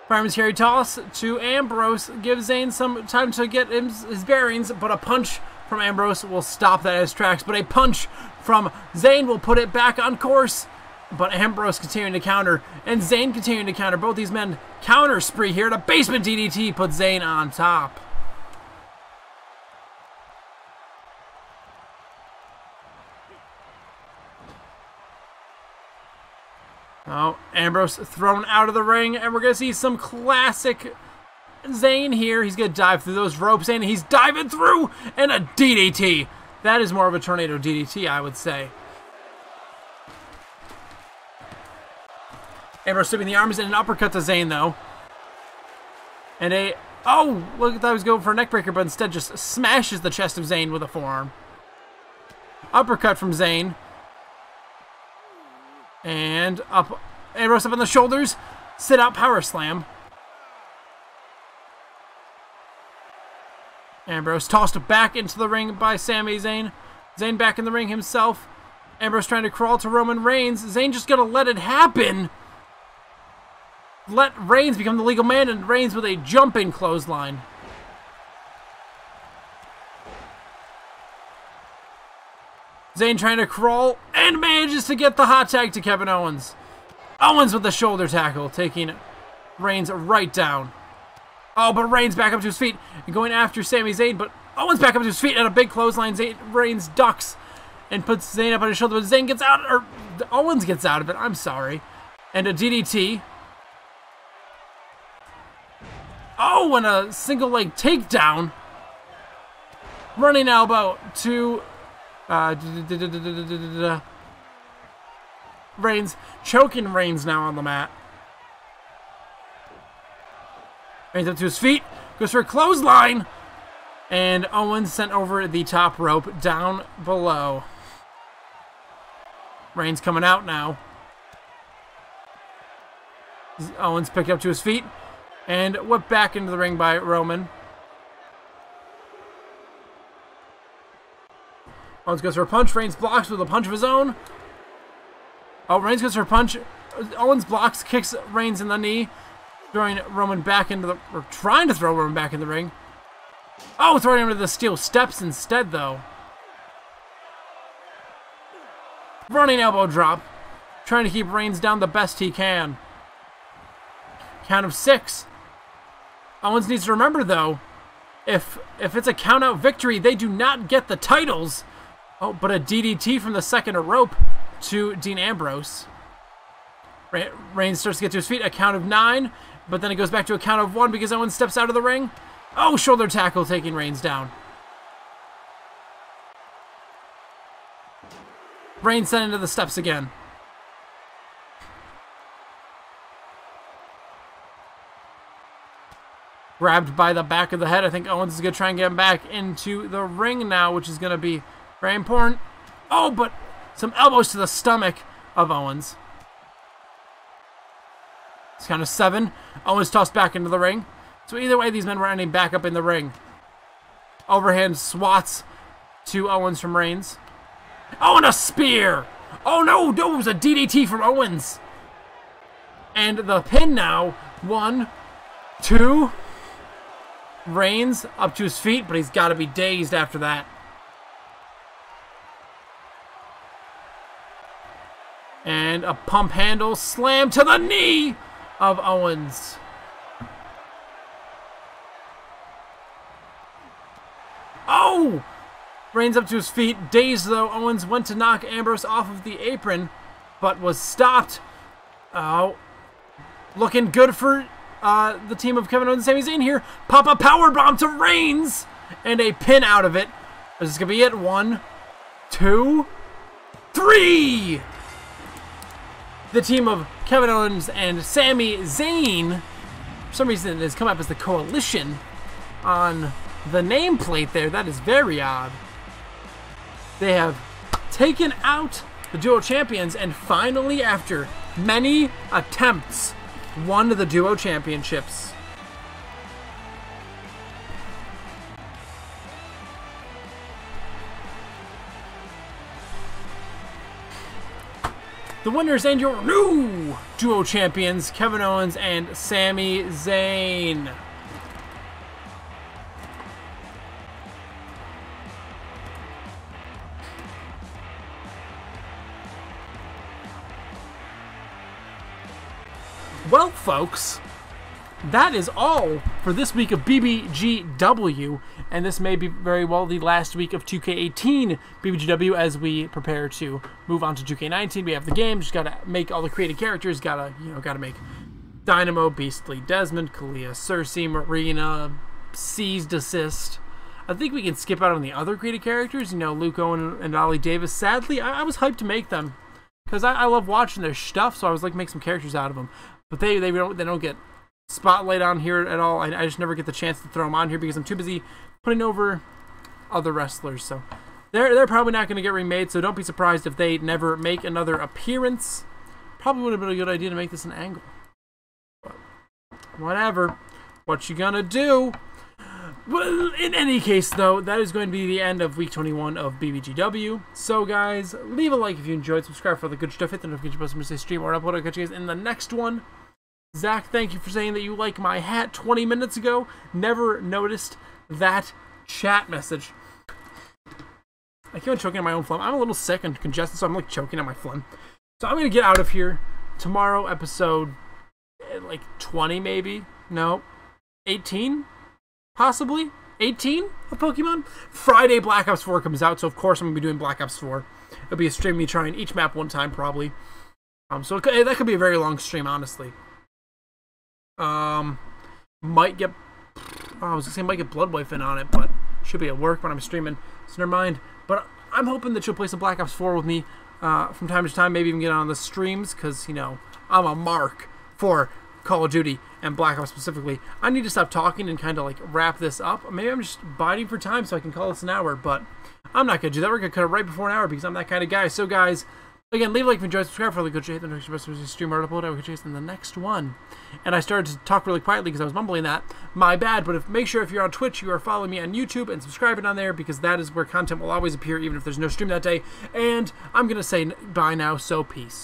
Fireman's carry toss to Ambrose gives Zayn some time to get his bearings, but a punch from Ambrose will stop that in his tracks. But a punch from Zayn will put it back on course. But Ambrose continuing to counter, and Zayn continuing to counter. Both these men counter spree here. The basement DDT puts Zayn on top. Oh, Ambrose thrown out of the ring, and we're going to see some classic Zayn here. He's going to dive through those ropes, and he's diving through, and a DDT. That is more of a tornado DDT, I would say. Ambrose slipping the arms and an uppercut to Zayn, though. And oh, look, I thought he was going for a neck breaker, but instead just smashes the chest of Zayn with a forearm. Uppercut from Zayn. And up, Ambrose up on the shoulders, sit out power slam. Ambrose tossed back into the ring by Sami Zayn. Zayn back in the ring himself. Ambrose trying to crawl to Roman Reigns. Zayn just gonna let it happen. Let Reigns become the legal man, and Reigns with a jumping clothesline. Zayn trying to crawl and manages to get the hot tag to Kevin Owens. Owens with the shoulder tackle, taking Reigns right down. Oh, but Reigns back up to his feet and going after Sami Zayn, but Owens back up to his feet at a big clothesline. Reigns ducks and puts Zayn up on his shoulder, but Zayn gets out, or Owens gets out of it, I'm sorry. And a DDT. Oh, and a single leg takedown. Running elbow to Reigns, choking Reigns now on the mat. Reigns up to his feet, goes for a clothesline, and Owens sent over the top rope down below. Reigns coming out now. Owens picked up to his feet and whipped back into the ring by Roman. Owens goes for a punch. Reigns blocks with a punch of his own. Oh, Reigns goes for a punch. Owens blocks, kicks Reigns in the knee, throwing Roman back into the, or trying to throw Roman back in the ring. Oh, throwing him to the steel steps instead, though. Running elbow drop, trying to keep Reigns down the best he can. Count of 6. Owens needs to remember, though, if it's a count-out victory, they do not get the titles. Oh, but a DDT from the second rope to Dean Ambrose. Reigns starts to get to his feet, a count of 9, but then it goes back to a count of 1 because Owens steps out of the ring. Oh, shoulder tackle taking Reigns down. Reigns sent into the steps again. Grabbed by the back of the head. I think Owens is going to try and get him back into the ring now, which is going to be very important. Oh, but some elbows to the stomach of Owens. It's count of 7. Owens tossed back into the ring. So either way, these men were ending back up in the ring. Overhand swats to Owens from Reigns. Oh, and a spear! Oh no, it was a DDT from Owens. And the pin now. 1, 2. Reigns up to his feet, but he's got to be dazed after that. And a pump handle slam to the knee of Owens. Oh! Reigns up to his feet. Dazed, though. Owens went to knock Ambrose off of the apron, but was stopped. Oh. Looking good for the team of Kevin Owens and Sami Zayn here. Pop a powerbomb to Reigns. And a pin out of it. This is going to be it. 1, 2, 3. The team of Kevin Owens and Sami Zayn, for some reason, has come up as the Coalition on the nameplate there. That is very odd. They have taken out the duo champions and finally, after many attempts, won the duo championships. The winners and your new duo champions, Kevin Owens and Sami Zayn. Well, folks, that is all for this week of BBGW, and this may be very well the last week of 2K18 BBGW as we prepare to move on to 2K19. We have the game, just gotta make all the created characters, gotta make Dynamo, Beastly, Desmond, Kalia, Cersei, Marina, Seized Assist. I think we can skip out on the other created characters, Luke Owen and Ollie Davis. Sadly, I was hyped to make them, because I love watching their stuff, so I was like, make some characters out of them. But they don't get spotlight on here at all. I just never get the chance to throw them on here because I'm too busy putting over other wrestlers. So they're probably not going to get remade, so don't be surprised if they never make another appearance. Probably would have been a good idea to make this an angle. But whatever. What you gonna do? Well, in any case, though, that is going to be the end of week 21 of BBGW. So, guys, leave a like if you enjoyed. Subscribe for the good stuff. Hit the notification button to stream or upload. I'll catch you guys in the next one. Zach, thank you for saying that you like my hat 20 minutes ago. Never noticed that chat message. I keep on choking on my own phlegm. I'm a little sick and congested, so I'm like choking on my phlegm. So I'm going to get out of here. Tomorrow, episode like 20 maybe. No. 18? Possibly 18 of Pokemon. Friday, Black Ops 4 comes out, so of course I'm gonna be doing Black Ops 4. It'll be a stream of me trying each map one time, probably. So that could be a very long stream, honestly. Might get, I was gonna say might get Bloodwife in on it, but should be at work when I'm streaming, so never mind. But I'm hoping that you'll play some Black Ops 4 with me from time to time. Maybe even get on the streams, because I'm a mark for Call of Duty and Black Ops specifically. I need to stop talking and kind of like wrap this up. Maybe I'm just biding for time so I can call this an hour, but I'm not going to do that. We're going to cut it right before an hour because I'm that kind of guy. So guys, again, leave a like if you enjoyed, subscribe for the good shit, the next stream or upload. I will catch you in the next one. And I started to talk really quietly because I was mumbling that. My bad, but make sure if you're on Twitch, you are following me on YouTube and subscribing on there because that is where content will always appear even if there's no stream that day. And I'm going to say bye now, so peace.